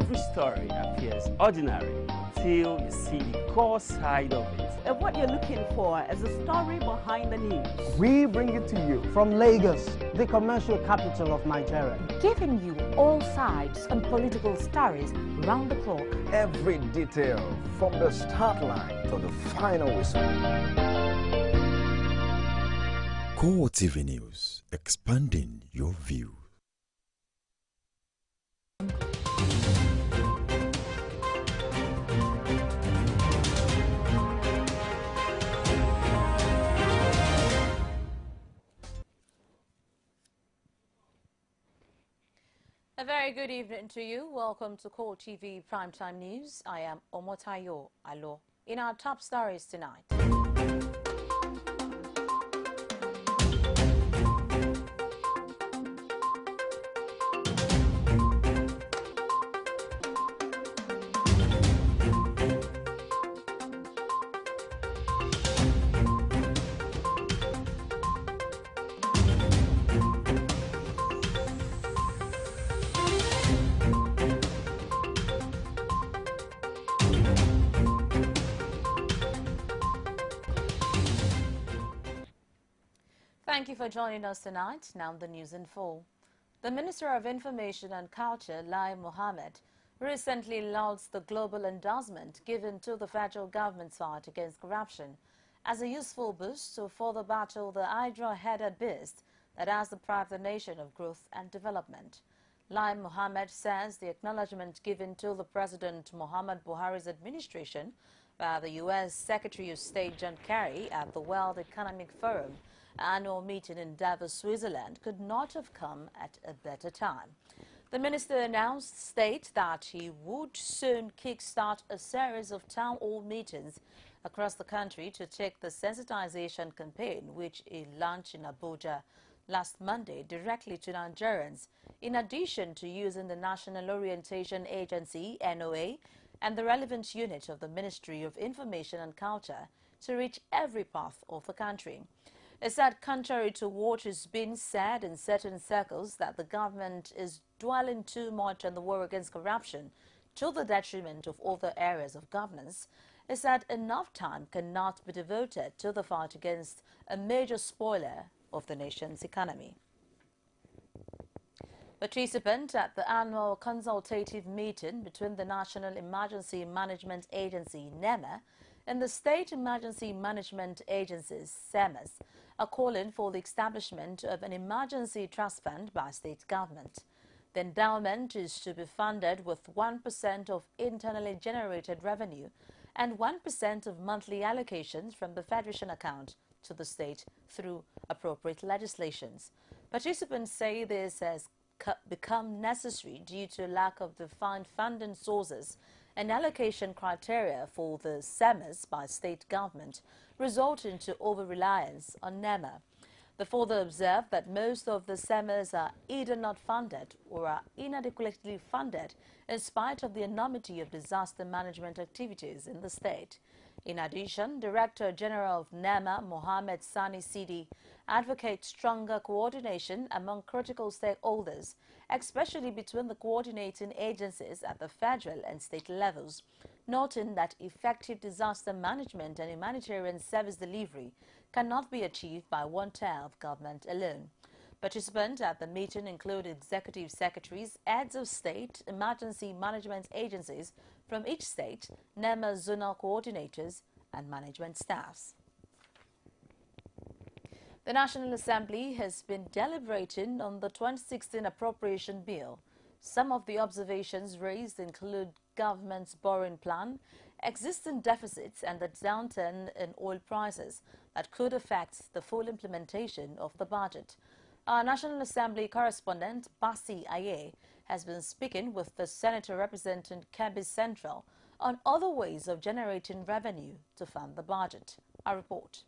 every story appears ordinary till you see the core side of it. And what you're looking for is the story behind the news. We bring it to you from Lagos, the commercial capital of Nigeria. Giving you all sides and political stories round the clock. Every detail from the start line to the final whistle. CoreTV News, expanding your view. A very good evening to you. Welcome to CoreTV Primetime News. I am Omotayo Alo. In our top stories tonight. Thank you for joining us tonight. Now the news in full. The Minister of Information and Culture, Lai Mohammed, recently lauds the global endorsement given to the federal government's fight against corruption as a useful boost to further battle the hydra-headed beast that has deprived the nation of growth and development. Lai Mohammed says the acknowledgement given to the President Muhammad Buhari's administration by the U.S. Secretary of State John Kerry at the World Economic Forum annual meeting in Davos, Switzerland, could not have come at a better time. The minister announced that he would soon kickstart a series of town hall meetings across the country to take the sensitization campaign, which he launched in Abuja last Monday, directly to Nigerians, in addition to using the National Orientation Agency, NOA, and the relevant unit of the Ministry of Information and Culture to reach every part of the country. It said, contrary to what has been said in certain circles, that the government is dwelling too much on the war against corruption to the detriment of other areas of governance, it said enough time cannot be devoted to the fight against a major spoiler of the nation's economy. Participant at the annual consultative meeting between the National Emergency Management Agency, NEMA, and the State Emergency Management Agencies, SEMAs, are calling for the establishment of an emergency trust fund by state government. The endowment is to be funded with 1% of internally generated revenue and 1% of monthly allocations from the Federation account to the state through appropriate legislations. Participants say this has become necessary due to lack of defined funding sources and allocation criteria for the SEMAs by state government, resulting to over-reliance on NEMA. They further observed that most of the SEMAs are either not funded or are inadequately funded in spite of the enormity of disaster management activities in the state. In addition, Director General of NEMA, Mohammed Sani Sidi, advocates stronger coordination among critical stakeholders, especially between the coordinating agencies at the federal and state levels, noting that effective disaster management and humanitarian service delivery cannot be achieved by one tier of government alone. Participants at the meeting include executive secretaries, heads of state, emergency management agencies from each state, NEMA zonal coordinators, and management staffs. The National Assembly has been deliberating on the 2016 appropriation bill. Some of the observations raised include government's borrowing plan, existing deficits, and the downturn in oil prices that could affect the full implementation of the budget. Our National Assembly correspondent, Basi Aye, has been speaking with the senator representing Kebbi Central on other ways of generating revenue to fund the budget. A report.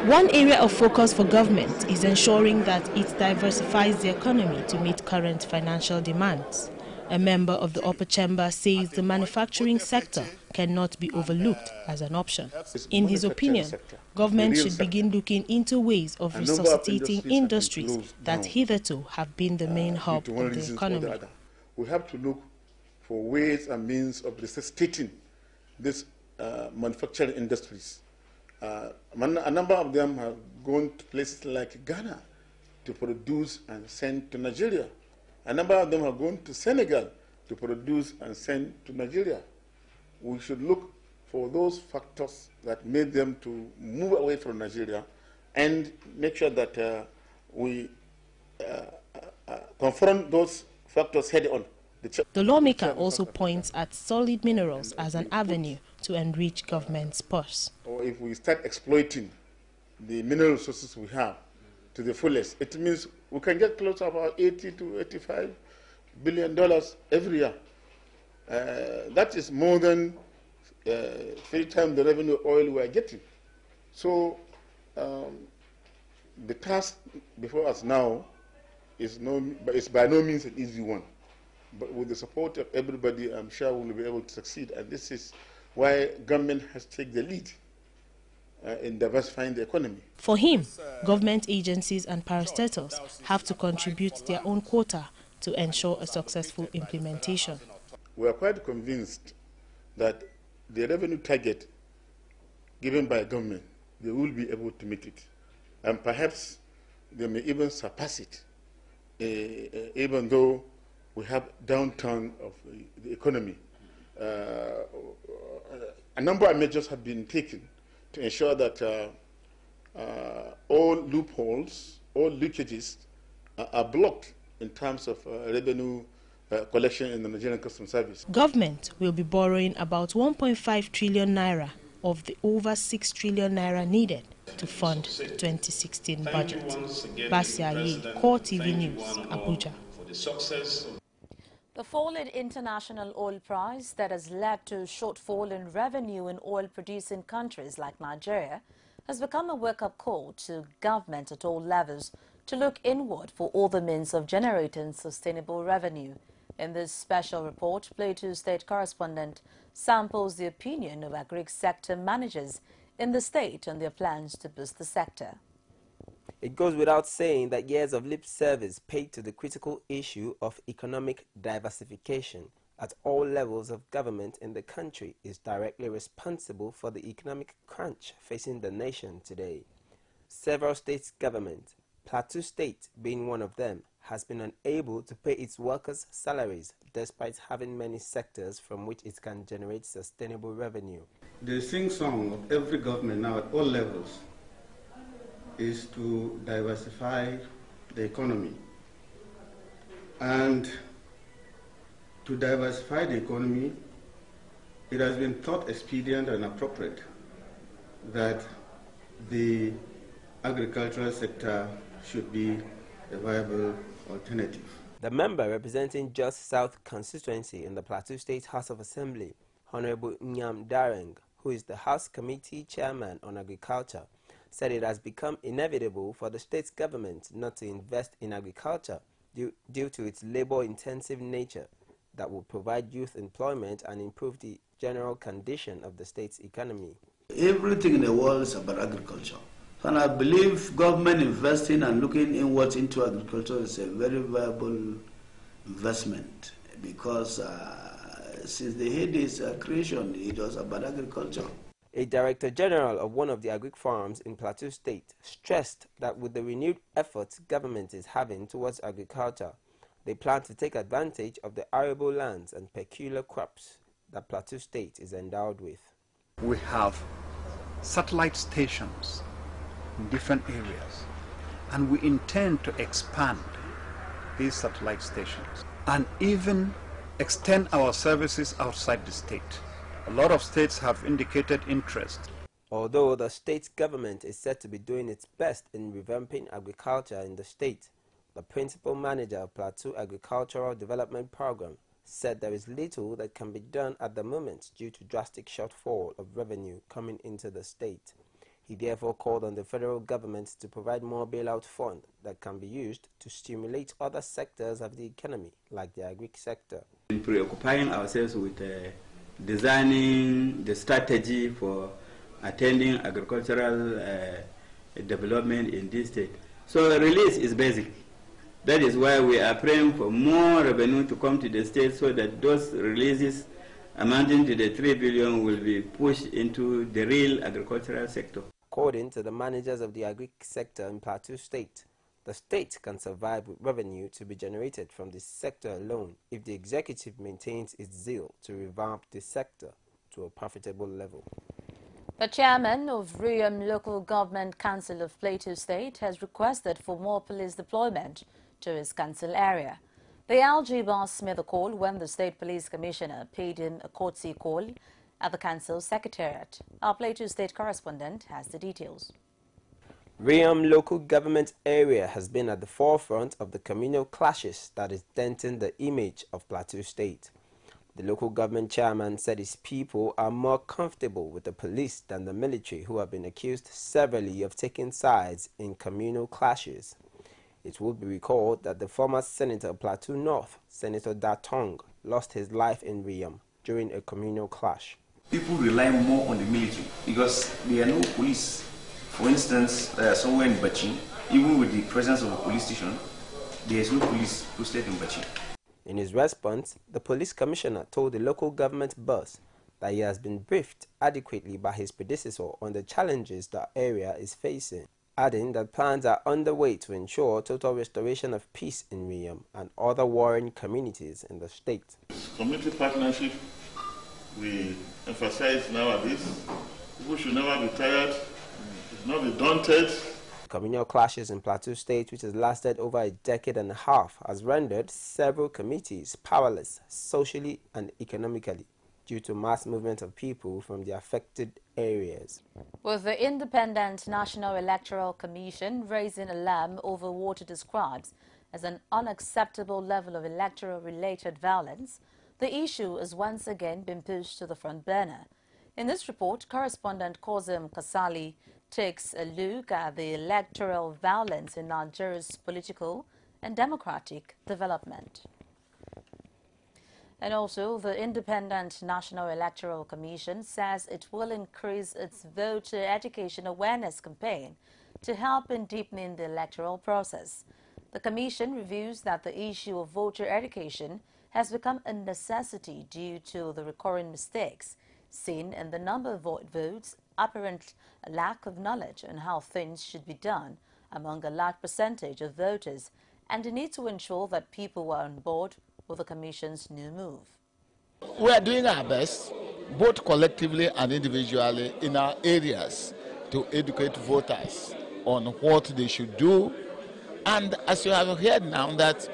One area of focus for government is ensuring that it diversifies the economy to meet current financial demands. A member of the upper chamber says the manufacturing sector cannot be overlooked as an option. In his opinion, government should begin looking into ways of resuscitating industries that hitherto have been the main hub of the economy. We have to look for ways and means of resuscitating these manufacturing industries. A number of them have gone to places like Ghana to produce and send to Nigeria. A number of them have gone to Senegal to produce and send to Nigeria. We should look for those factors that made them to move away from Nigeria and make sure that we confront those factors head on. The lawmaker also points at solid minerals as an avenue to enrich government's purse. Or if we start exploiting the mineral resources we have to the fullest, it means we can get close to about $80 to $85 billion every year. That is more than 3 times the revenue oil we are getting. So the task before us now is by no means an easy one. But with the support of everybody, I'm sure we'll be able to succeed. And this is why government has taken the lead in diversifying the economy. For him, government agencies and parastatals have to contribute their own quota to ensure a successful implementation. We are quite convinced that the revenue target given by government, they will be able to meet it. And perhaps they may even surpass it, even though we have downturn of the economy. A number of measures have been taken to ensure that all loopholes, all leakages are blocked in terms of revenue collection in the Nigerian Customs Service. Government will be borrowing about 1.5 trillion naira of the over 6 trillion naira needed to fund the 2016 budget. Basia Ye, CoreTV News, Abuja. The fall in international oil price that has led to shortfall in revenue in oil-producing countries like Nigeria has become a wake-up call to government at all levels to look inward for other means of generating sustainable revenue. In this special report, Plateau State correspondent samples the opinion of agri-sector managers in the state on their plans to boost the sector. It goes without saying that years of lip service paid to the critical issue of economic diversification at all levels of government in the country is directly responsible for the economic crunch facing the nation today. Several states' government, Plateau State being one of them, has been unable to pay its workers' salaries despite having many sectors from which it can generate sustainable revenue. The sing-song of every government now at all levels is to diversify the economy. And to diversify the economy, it has been thought expedient and appropriate that the agricultural sector should be a viable alternative. The member representing Just South constituency in the Plateau State House of Assembly, Honorable Nyam Dareng, who is the House Committee Chairman on Agriculture, said it has become inevitable for the state's government not to invest in agriculture due to its labor-intensive nature that will provide youth employment and improve the general condition of the state's economy. Everything in the world is about agriculture. And I believe government investing and looking inwards into agriculture is a very viable investment because since the heydays creation, it was about agriculture. A Director General of one of the agric farms in Plateau State stressed that with the renewed efforts government is having towards agriculture, they plan to take advantage of the arable lands and peculiar crops that Plateau State is endowed with. We have satellite stations in different areas, and we intend to expand these satellite stations and even extend our services outside the state. A lot of states have indicated interest. Although the state government is said to be doing its best in revamping agriculture in the state, the principal manager of Plateau Agricultural Development Program said there is little that can be done at the moment due to drastic shortfall of revenue coming into the state. He therefore called on the federal government to provide more bailout fund that can be used to stimulate other sectors of the economy, like the agric sector. In preoccupying ourselves with designing the strategy for attending agricultural development in this state. So the release is basic. That is why we are praying for more revenue to come to the state so that those releases amounting to the 3 billion will be pushed into the real agricultural sector. According to the managers of the agri sector in Plateau State, the state can survive with revenue to be generated from this sector alone if the executive maintains its zeal to revamp the sector to a profitable level. The chairman of Riam Local Government Council of Plateau State has requested for more police deployment to his council area. The LG boss made the call when the State Police Commissioner paid him a courtesy call at the council secretariat. Our Plateau State correspondent has the details. Riam local government area has been at the forefront of the communal clashes that is denting the image of Plateau State. The local government chairman said his people are more comfortable with the police than the military, who have been accused severally of taking sides in communal clashes. It will be recalled that the former Senator of Plateau North, Senator Datong, lost his life in Riam during a communal clash. People rely more on the military because there are no police. For instance, somewhere in Bachi, even with the presence of a police station, there is no police posted in Bachi. In his response, the police commissioner told the local government boss that he has been briefed adequately by his predecessor on the challenges the area is facing, adding that plans are underway to ensure total restoration of peace in Riam and other warring communities in the state. Community partnership, we emphasize nowadays. People should never be tired, should not be daunted. Communal clashes in Plateau State, which has lasted over a decade and a half, has rendered several communities powerless socially and economically due to mass movement of people from the affected areas. With the Independent National Electoral Commission raising alarm over what it describes as an unacceptable level of electoral-related violence, the issue has once again been pushed to the front burner. In this report, correspondent Kozim Kasali takes a look at the electoral violence in Nigeria's political and democratic development. And also, the Independent National Electoral Commission says it will increase its voter education awareness campaign to help in deepening the electoral process. The Commission reviews that the issue of voter education has become a necessity due to the recurring mistakes seen in the number of votes, apparent lack of knowledge on how things should be done among a large percentage of voters, and the need to ensure that people were on board with the Commission's new move. We are doing our best, both collectively and individually, in our areas to educate voters on what they should do. And as you have heard now, that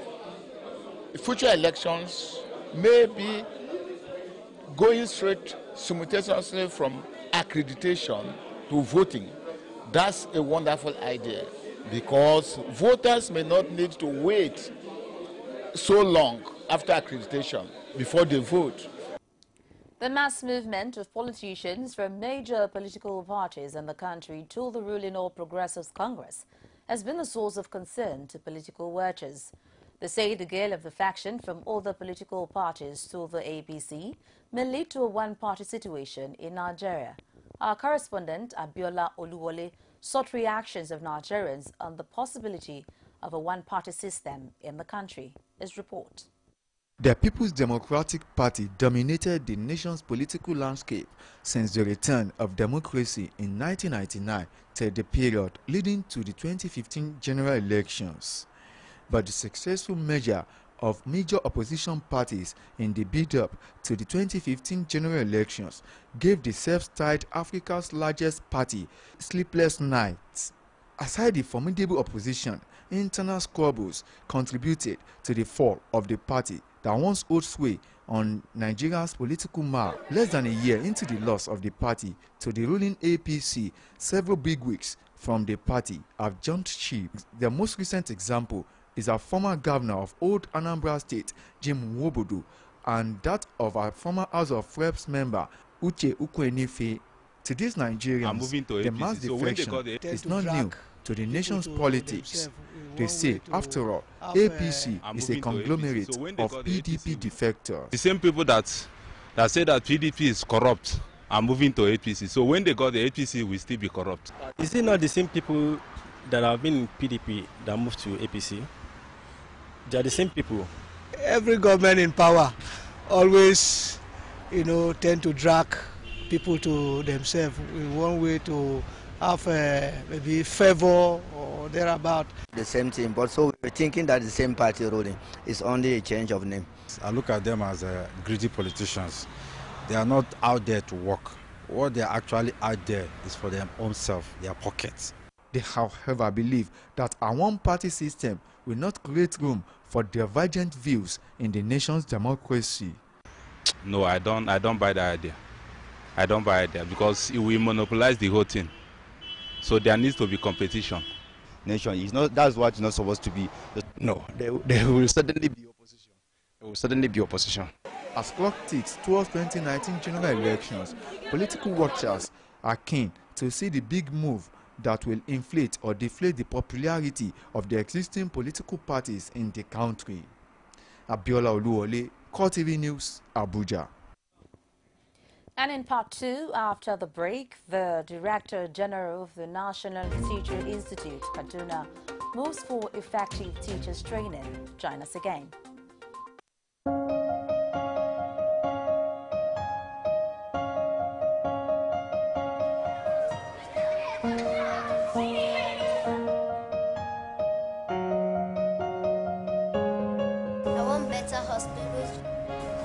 future elections may be going straight simultaneously from accreditation to voting. That's a wonderful idea, because voters may not need to wait so long after accreditation before they vote. The mass movement of politicians from major political parties in the country to the ruling All Progressives Congress has been a source of concern to political watchers. They say the gale of defection from other political parties to the APC may lead to a one-party situation in Nigeria. Our correspondent, Abiola Oluwole, sought reactions of Nigerians on the possibility of a one-party system in the country. His report. The People's Democratic Party dominated the nation's political landscape since the return of democracy in 1999 to the period leading to the 2015 general elections. But the successful merger of major opposition parties in the build-up to the 2015 general elections gave the self-styled Africa's largest party sleepless nights. Aside the formidable opposition, internal squabbles contributed to the fall of the party that once held sway on Nigeria's political map. Less than a year into the loss of the party to the ruling APC, several bigwigs from the party have jumped ship. The most recent example is our former governor of Old Anambra State, Jim Nwobodo, and that of our former House of Reps member, Uche Ukwenefe. To these Nigerians, the mass defection is not new to the nation's politics. They say, after all, APC is a conglomerate of PDP defectors. The same people that say that PDP is corrupt are moving to APC. So when they got the APC, will still be corrupt. Is it not the same people that have been in PDP that moved to APC? They are the same people. Every government in power always, tend to drag people to themselves in one way to have maybe favor or thereabout. The same thing, but so we're thinking that the same party ruling is only a change of name. I look at them as greedy politicians. They are not out there to work. What they are actually out there is for their own self, their pockets. They, however, believe that a one-party system will not create room for divergent views in the nation's democracy. No, I don't buy the idea. I don't buy the idea because it will monopolize the whole thing. So there needs to be competition. Nation is not. That's what it's not supposed to be. No, there will certainly be opposition. There will certainly be opposition. As clock ticks towards 2019 general elections, political watchers are keen to see the big move that will inflate or deflate the popularity of the existing political parties in the country. Abiola Oluwole, CoreTV News, Abuja. And in part 2, after the break, the Director General of the National Teacher Institute, Kaduna, moves for effective teachers training. Join us again.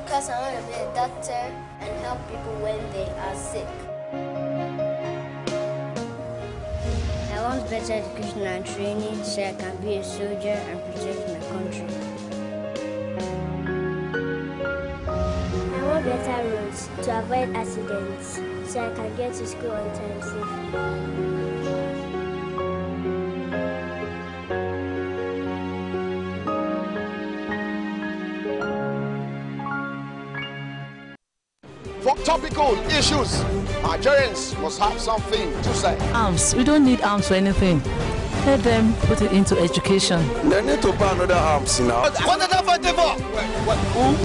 Because I want to be a doctor and help people when they are sick. I want better education and training so I can be a soldier and protect my country. I want better roads to avoid accidents so I can get to school on time safely. For topical issues, Nigerians must have something to say. Arms. We don't need arms for anything. Let them put it into education. They need to buy another arms now. What are they fighting for? Who?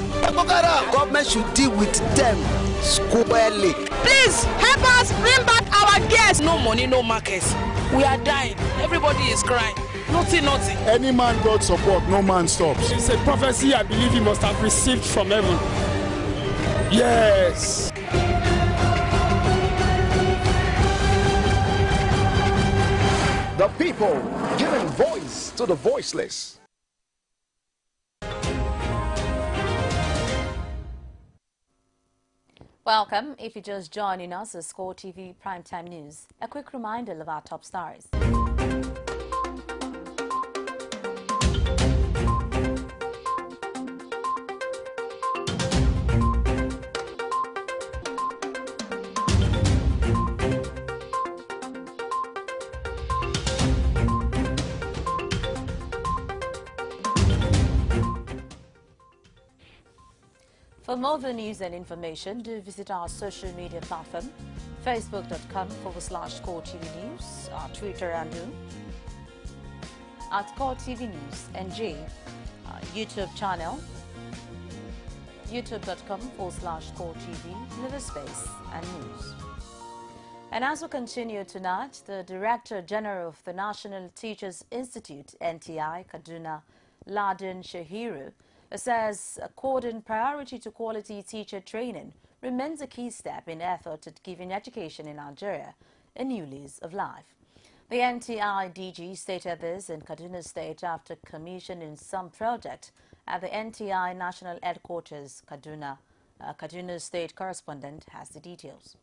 Government should deal with them squarely. Please help us bring back our guests. No money, no markets. We are dying. Everybody is crying. Nothing. Any man God support, no man stops. It's a prophecy I believe he must have received from heaven. Yes. The people giving voice to the voiceless. Welcome. If you're just joining us, it's CoreTV Primetime News. A quick reminder of our top stories. For more news and information, do visit our social media platform, facebook.com/CoreTV News, our Twitter handle @CoreTV News NG, our YouTube channel, youtube.com/CoreTV, Liverspace and News. And as we continue tonight, the Director General of the National Teachers Institute, NTI, Kaduna, Laden Shahiru, says according priority to quality teacher training remains a key step in effort at giving education in Nigeria a new lease of life. The NTI DG stated this in Kaduna State after commissioning some project at the NTI National Headquarters, Kaduna. Kaduna State correspondent has the details.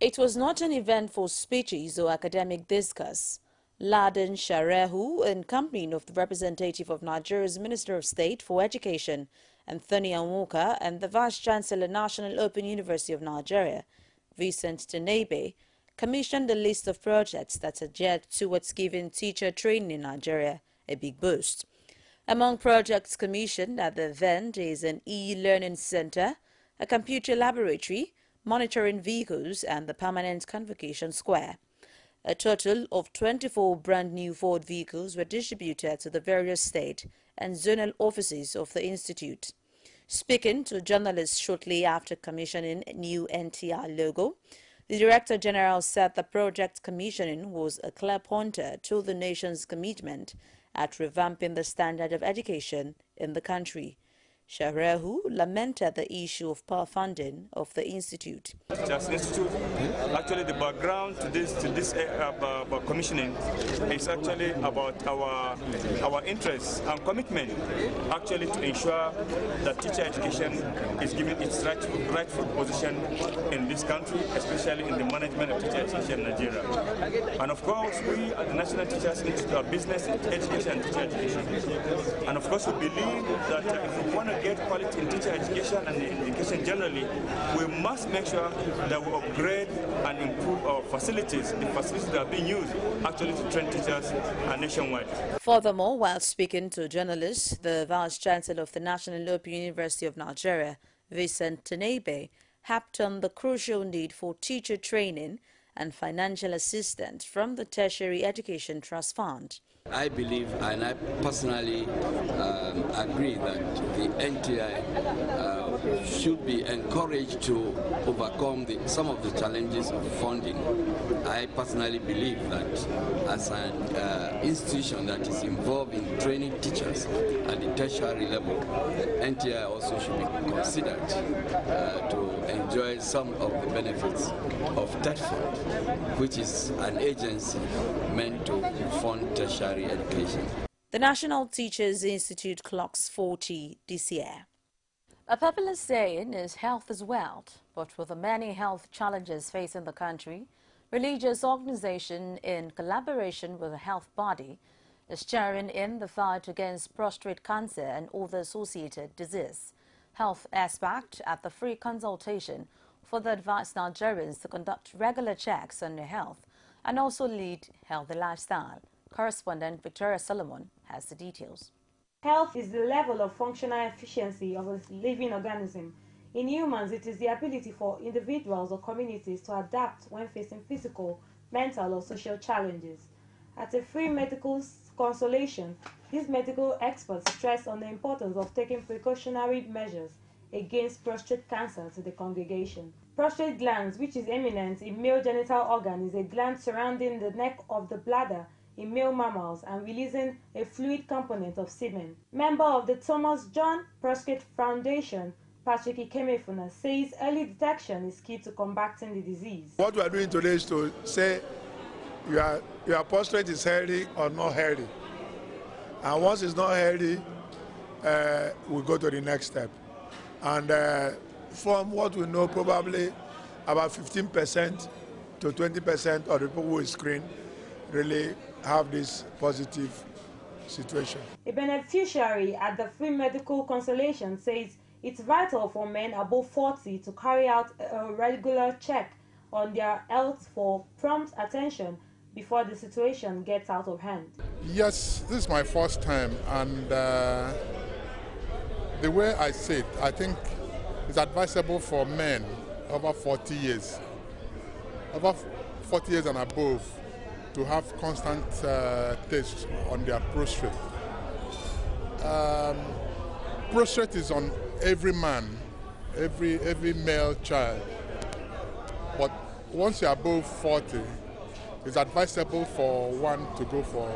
It was not an event for speeches or academic discourse. Laden Sharehu, in company of the representative of Nigeria's Minister of State for Education, Anthony Anwoka, and the Vice-Chancellor, National Open University of Nigeria, Vincent Tenebe, commissioned a list of projects that are geared towards giving teacher training in Nigeria a big boost. Among projects commissioned at the event is an e-learning center, a computer laboratory, monitoring vehicles, and the permanent convocation square. A total of 24 brand-new Ford vehicles were distributed to the various state and zonal offices of the institute. Speaking to journalists shortly after commissioning a new NTI logo, the Director General said the project commissioning was a clear pointer to the nation's commitment at revamping the standard of education in the country. Shahrehu lamented the issue of poor funding of the institute. Teachers Institute, actually the background to this commissioning is actually about our interests and commitment actually to ensure that teacher education is given its rightful position in this country, especially in the management of teacher education in Nigeria. And of course, we at the National Teachers Institute are business education and teacher education. And of course, we believe that if we want to get quality in teacher education and education generally, we must make sure that we upgrade and improve our facilities, the facilities that are being used actually to train teachers nationwide. Furthermore, while speaking to journalists, the Vice Chancellor of the National Open University of Nigeria, Vincent Tenebe, harped on the crucial need for teacher training and financial assistance from the Tertiary Education Trust Fund. I believe, and I personally agree, that the NTI should be encouraged to overcome some of the challenges of funding. I personally believe that as an institution that is involved in training teachers at the tertiary level, NTI also should be considered to enjoy some of the benefits of TET Fund, which is an agency meant to fund tertiary education. The National Teachers Institute clocks 40 this year. A popular saying is health is wealth, but with the many health challenges facing the country, religious organization in collaboration with a health body is sharing in the fight against prostate cancer and other associated disease. Health aspect at the free consultation for the advised Nigerians to conduct regular checks on their health and also lead healthy lifestyle. Correspondent Victoria Solomon has the details. Health is the level of functional efficiency of a living organism. In humans, it is the ability for individuals or communities to adapt when facing physical, mental, or social challenges. At a free medical consultation, these medical experts stress on the importance of taking precautionary measures against prostate cancer to the congregation. Prostate gland, which is eminent in male genital organ, is a gland surrounding the neck of the bladder in male mammals and releasing a fluid component of semen. Member of the Thomas John Prostate Foundation, Patrick Ikemefuna, says early detection is key to combating the disease. What we are doing today is to say your prostate is healthy or not healthy. And once it's not healthy, we go to the next step. And from what we know, probably about 15% to 20% of the people who screen really have this positive situation. A beneficiary at the free medical consultation says it's vital for men above 40 to carry out a regular check on their health for prompt attention before the situation gets out of hand. Yes, this is my first time, and the way I see it, I think it's advisable for men over 40 years, and above, to have constant tests on their prostate. Prostate is on every man, every male child. But once you're above 40, it's advisable for one to go for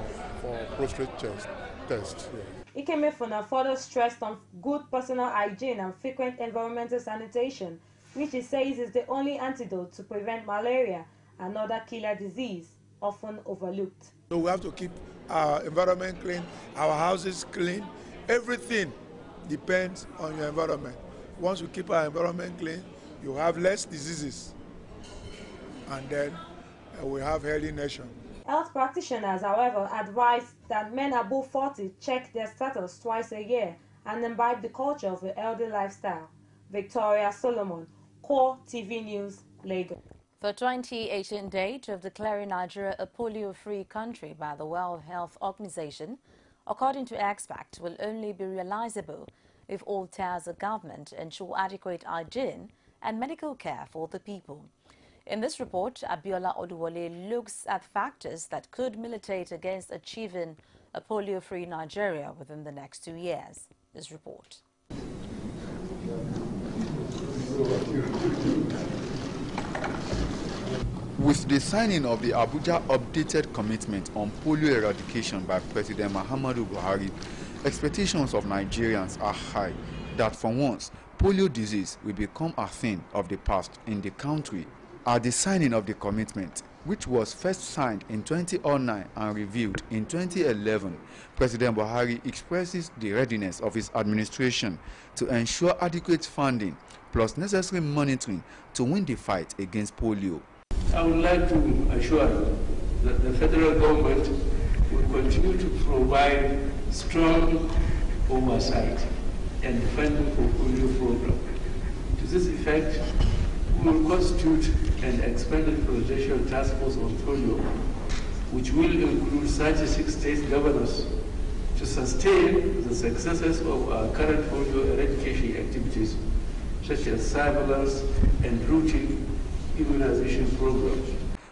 prostate test. Yeah. Ikemefuna further stressed on good personal hygiene and frequent environmental sanitation, which he says is the only antidote to prevent malaria and other killer disease often overlooked. So we have to keep our environment clean, our houses clean. Everything depends on your environment. Once you keep our environment clean, you have less diseases, and then we have a healthy nation. Health practitioners, however, advise that men above 40 check their status twice a year and imbibe the culture of a healthy lifestyle. Victoria Solomon, CoreTV News, Lagos. The 2018 date of declaring Nigeria a polio-free country by the World Health Organization, according to experts, will only be realizable if all tiers of government ensure adequate hygiene and medical care for the people. In this report, Abiola Oduwole looks at factors that could militate against achieving a polio-free Nigeria within the next 2 years. This report. With the signing of the Abuja updated commitment on polio eradication by President Muhammadu Buhari, expectations of Nigerians are high that for once, polio disease will become a thing of the past in the country. At the signing of the commitment, which was first signed in 2009 and reviewed in 2011, President Buhari expresses the readiness of his administration to ensure adequate funding plus necessary monitoring to win the fight against polio. I would like to assure you that the federal government will continue to provide strong oversight and funding for polio program. To this effect, we will constitute an expanded presidential task force on polio, which will include 36 state governors to sustain the successes of our current polio eradication activities, such as surveillance and routine immunization programs.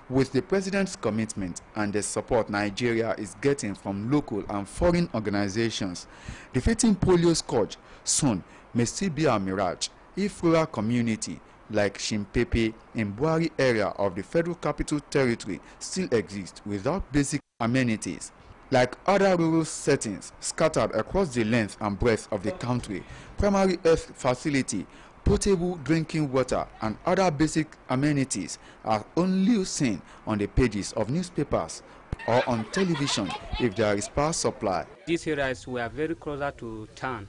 With the president's commitment and the support Nigeria is getting from local and foreign organizations, defeating polio scourge soon may still be a mirage if rural community like Shimpepe in Buhari area of the Federal Capital Territory still exist without basic amenities. Like other rural settings scattered across the length and breadth of the country, primary health facility, potable drinking water and other basic amenities are only seen on the pages of newspapers or on television if there is power supply. These areas were very closer to town,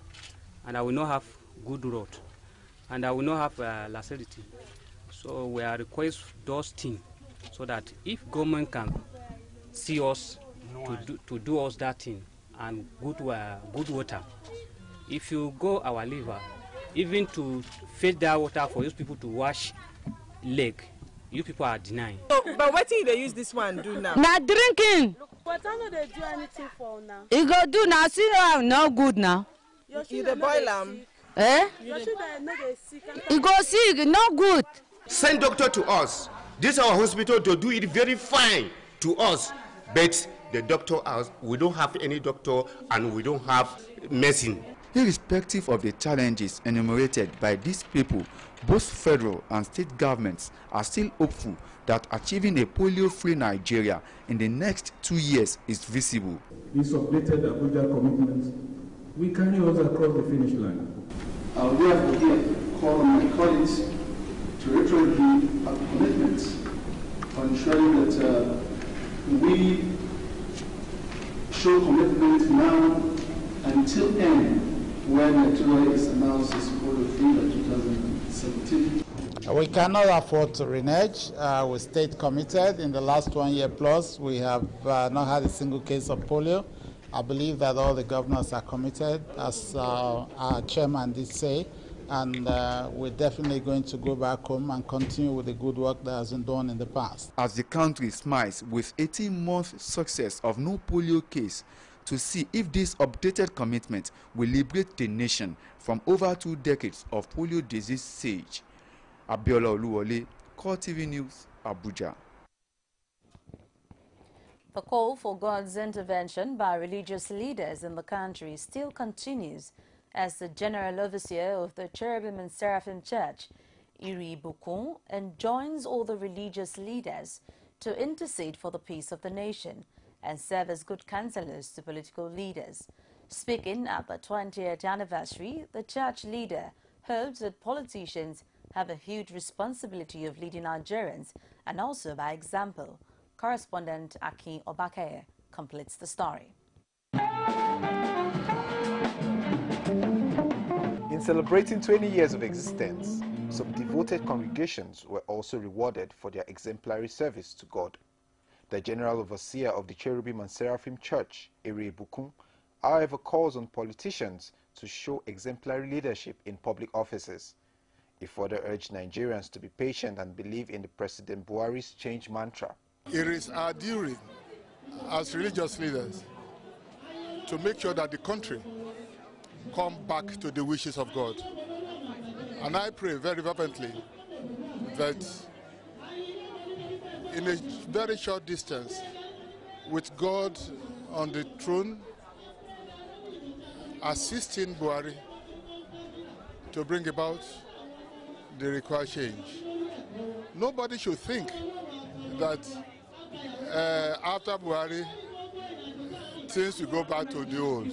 and I will not have good road, and I will not have lacerity. So we are request those things so that if government can see us to do us that thing and good water. If you go our liver, even to fetch that water for those people to wash leg, you people are denying. So, but what do they use this one do now? Now drinking. But I know they do anything for now. It go do now. See now, no good now. You the boil them. Eh? It go sick, no good. Send doctor to us. This our hospital to do it very fine to us, but the doctor we don't have any doctor and we don't have medicine. Irrespective of the challenges enumerated by these people, both federal and state governments are still hopeful that achieving a polio-free Nigeria in the next 2 years is visible. This updated Abuja commitment will carry us across the finish line. I will therefore here call on my colleagues to reiterate our commitment on ensuring that we show commitment now until end, when Nigeria is announced as polio-free by 2017. We cannot afford to renege. We stayed committed. In the last 1 year plus, we have not had a single case of polio. I believe that all the governors are committed, as our chairman did say, and we're definitely going to go back home and continue with the good work that has been done in the past. As the country smiles with 18-month success of no polio case, to see if this updated commitment will liberate the nation from over 2 decades of polio disease siege. Abiola Oluwole, CoreTV News, Abuja. The call for God's intervention by religious leaders in the country still continues as the General Overseer of the Cherubim and Seraphim Church, Iri Bukun, enjoins all the religious leaders to intercede for the peace of the nation and serve as good counselors to political leaders. Speaking at the 20th anniversary, the church leader hopes that politicians have a huge responsibility of leading Nigerians and also by example. Correspondent Akin Obakaye completes the story. In celebrating 20 years of existence, some devoted congregations were also rewarded for their exemplary service to God. The General Overseer of the Cherubim and Seraphim Church, Ere Bukun, however, calls on politicians to show exemplary leadership in public offices. He further urged Nigerians to be patient and believe in the President Buhari's change mantra. It is our duty as religious leaders to make sure that the country come back to the wishes of God. And I pray very fervently that in a very short distance, with God on the throne, assisting Buhari to bring about the required change. Nobody should think that after Buhari, things will go back to the old.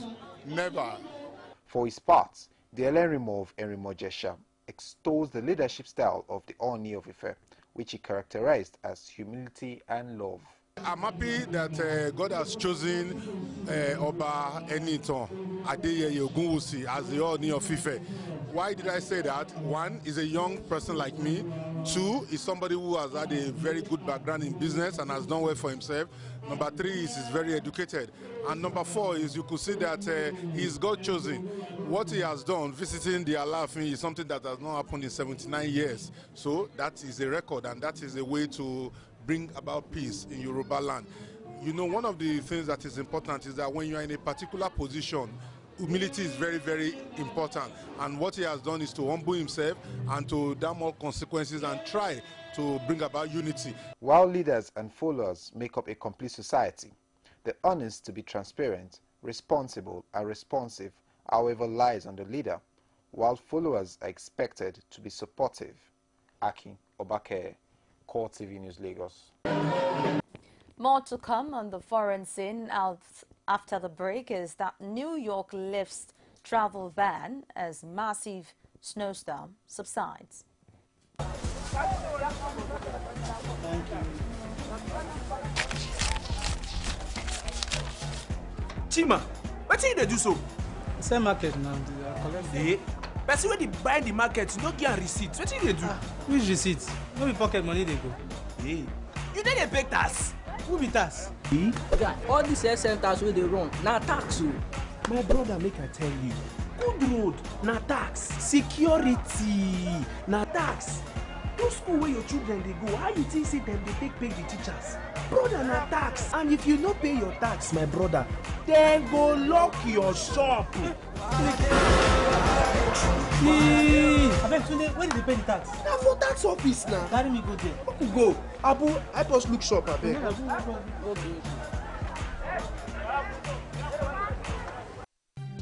Never. For his part, the Elenrimo of Enrimo Jesha extols the leadership style of the Oni of Ife, which he characterized as humility and love. I'm happy that God has chosen Oba Eniton Adeyeye Ogunwusi as the Oni of Ife. Why did I say that? One, is a young person like me. Two, is somebody who has had a very good background in business and has done well for himself. Number three is he's very educated. And number four is you could see that he's God chosen. What he has done, visiting the Alafin, is something that has not happened in 79 years. So that is a record, and that is a way to bring about peace in Yoruba land. You know, one of the things that is important is that when you are in a particular position, humility is very, very important. And what he has done is to humble himself and to damn all consequences and try to bring about unity. While leaders and followers make up a complete society, the onus to be transparent, responsible, and responsive, however, lies on the leader, while followers are expected to be supportive. Aki Obake, CoreTV News, Lagos. More to come on the foreign scene after the break is that New York lifts travel ban as massive snowstorm subsides. Chima, what did they do so? Same market now. Hey, person when they buy the market, you don't get a receipt. What did they do? Which receipt? No be pocket money they go. Hey, you didn't pay tax. Who be tax? Guy, all these health centers wey dey run na tax o. My brother, make I tell you, good road na tax, security na tax. Those school where your children they go, how you think say them they take pay the teachers? Brother na tax, and if you no pay your tax, my brother, then go lock your shop. Abeg Tunde, where did they pay the tax? Na for tax office now. Carry me go there. Make we go. Abu, help us look shop abeg.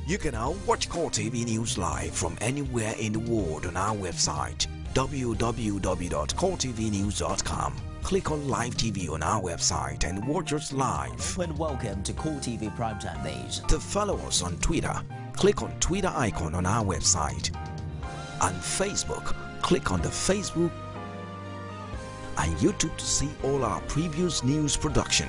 You can now watch CoreTV News live from anywhere in the world on our website www.coretvnews.com. Click on Live TV on our website and watch us live. And welcome to CoreTV Primetime Days. To follow us on Twitter, click on Twitter icon on our website. On Facebook, click on the Facebook and YouTube to see all our previous news production.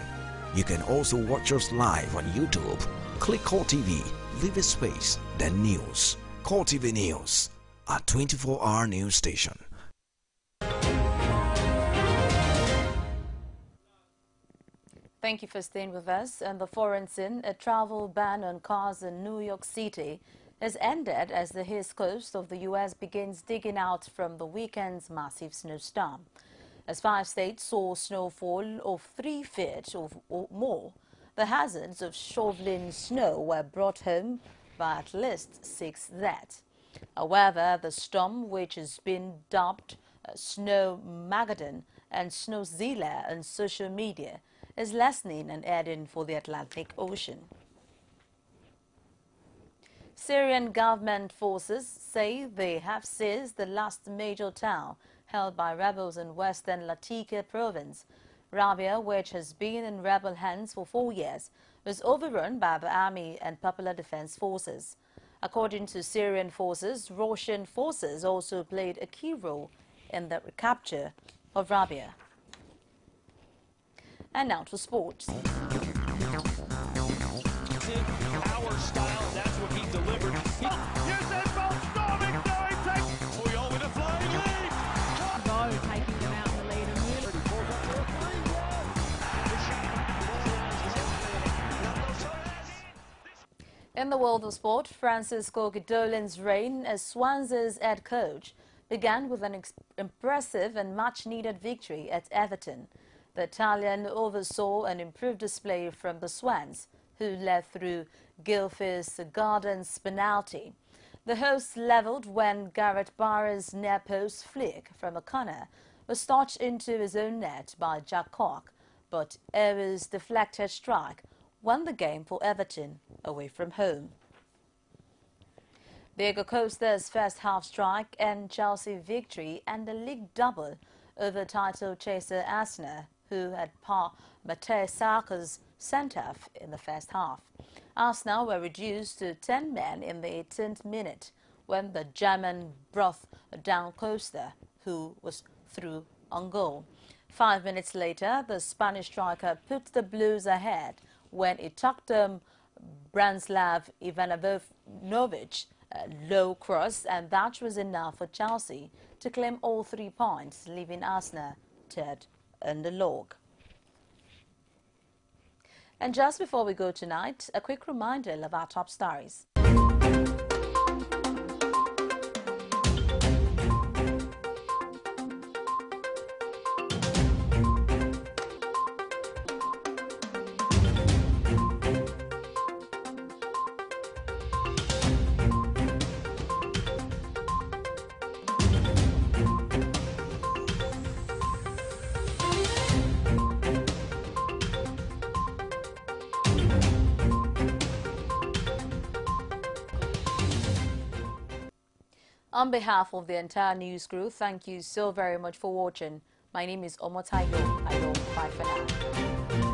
You can also watch us live on YouTube. Click CoreTV, leave a space, then news. CoreTV News, a 24-hour news station. Thank you for staying with us. And the foreign scene, a travel ban on cars in New York City has ended as the east coast of the U.S. begins digging out from the weekend's massive snowstorm. As 5 states saw snowfall of 3 feet or more, the hazards of shoveling snow were brought home by at least 6 deaths. However, the storm, which has been dubbed Snowmageddon and Snowzilla on social media, is lessening and heading for the Atlantic Ocean. Syrian government forces say they have seized the last major town held by rebels in western Latakia province. Rabia, which has been in rebel hands for 4 years, was overrun by the army and Popular Defense Forces. According to Syrian forces, Russian forces also played a key role in the recapture of Rabia. And now to sports. Our style, that's what he delivered. Here's that ball storming, Puyol with a flying lead. Go, taking them out in the lead. In the world of sport, Francisco Guidolin's reign as Swansea's head coach began with an impressive and much-needed victory at Everton. The Italian oversaw an improved display from the Swans, who led through Gylfi's Gardens penalty. The hosts levelled when Gareth Barre's near-post flick from a corner was touched into his own net by Jack Cork, but Ewa's deflected strike won the game for Everton away from home. Diego Costa's first half strike and Chelsea victory and the league double over title chaser Arsenal, who had Matej Saka's centre-half in the first half. Arsenal were reduced to 10 men in the 18th minute when the German brought down Costa, who was through on goal. 5 minutes later, the Spanish striker put the Blues ahead when it tucked Branislav Ivanovic a low cross, and that was enough for Chelsea to claim all 3 points, leaving Arsenal third in the log. And just before we go tonight, a quick reminder of our top stories. On behalf of the entire news crew, thank you so very much for watching. My name is Omotayo. I go bye for now.